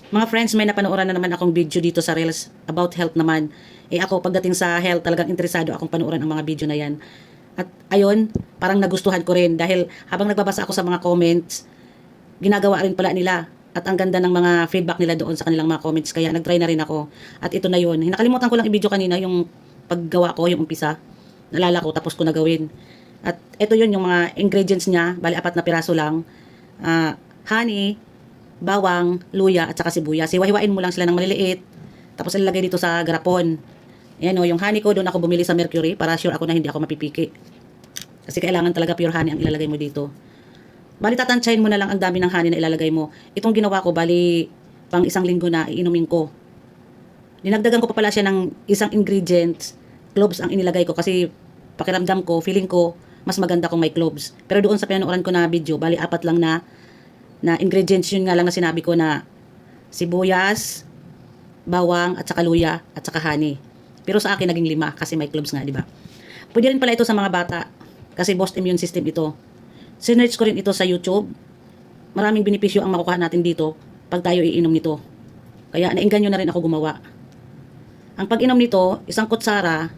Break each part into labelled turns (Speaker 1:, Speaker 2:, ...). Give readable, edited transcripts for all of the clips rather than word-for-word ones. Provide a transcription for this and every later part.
Speaker 1: Mga friends, may napanooran na naman akong video dito sa Reels about health naman. Ako pagdating sa health, talagang interesado akong panoorin ang mga video na yan. At ayun, parang nagustuhan ko rin dahil habang nagbabasa ako sa mga comments, ginagawa rin pala nila. At ang ganda ng mga feedback nila doon sa kanilang mga comments, kaya nagtry na rin ako. At ito na yun. Nakalimutan ko lang i-video kanina yung paggawa ko, yung umpisa. Nalala ko, tapos ko na gawin. At ito yun, yung mga ingredients niya, bali 4 na piraso lang. Honey, bawang, luya, at saka sibuyas. Hiwa-hiwain mo lang sila ng maliliit. Tapos ilalagay dito sa garapon. Ayan o, yung honey ko, doon ako bumili sa Mercury para sure ako na hindi ako mapipiki. Kasi kailangan talaga pure honey ang ilalagay mo dito. Bali, tatansyahin mo na lang ang dami ng honey na ilalagay mo. Itong ginawa ko, bali, pang 1 linggo na iinumin ko. Dinagdagan ko pa pala siya ng isang ingredients. Cloves ang inilagay ko kasi pakiramdam ko, feeling ko, mas maganda kung may cloves. Pero doon sa pinanooran ko na video, bali 4 lang na ingredients, yun nga lang na sinabi ko na sibuyas, bawang, at saka luya, at saka honey. Pero sa akin naging 5 kasi may cloves nga, di ba? Pwede rin pala ito sa mga bata kasi boost immune system ito. Sinearch ko rin ito sa YouTube. Maraming benepisyo ang makukuha natin dito pag tayo iinom nito. Kaya nainganyo na rin ako gumawa. Ang pag-inom nito, 1 kutsara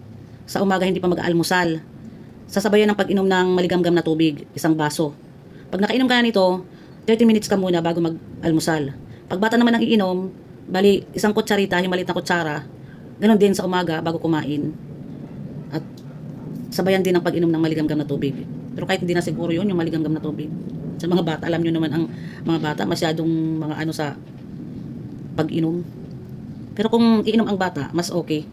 Speaker 1: sa umaga hindi pa mag-aalmusal. Sasabayan ng pag-inom ng maligamgam na tubig, 1 baso. Pag nakainom ka na nito, 30 minutes ka muna bago mag-almusal. Pag bata naman ang iinom, bali 1 kutsarita, yung maliit na kutsara, ganun din sa umaga bago kumain. At sabayan din ng pag-inom ng maligamgam na tubig. Pero kahit hindi na siguro yun, yung maligamgam na tubig. Sa mga bata, alam nyo naman ang mga bata, masyadong mga ano sa pag-inom. Pero kung iinom ang bata, mas okay.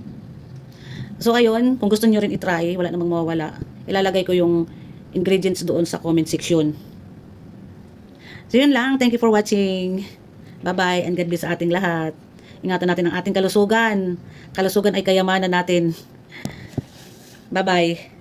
Speaker 1: So ayun, kung gusto nyo rin itry, wala namang mawawala. Ilalagay ko yung ingredients doon sa comment section. So yun lang, thank you for watching. Bye-bye and God bless sa ating lahat. Ingatan natin ang ating kalusugan. Kalusugan ay kayamanan natin. Bye-bye.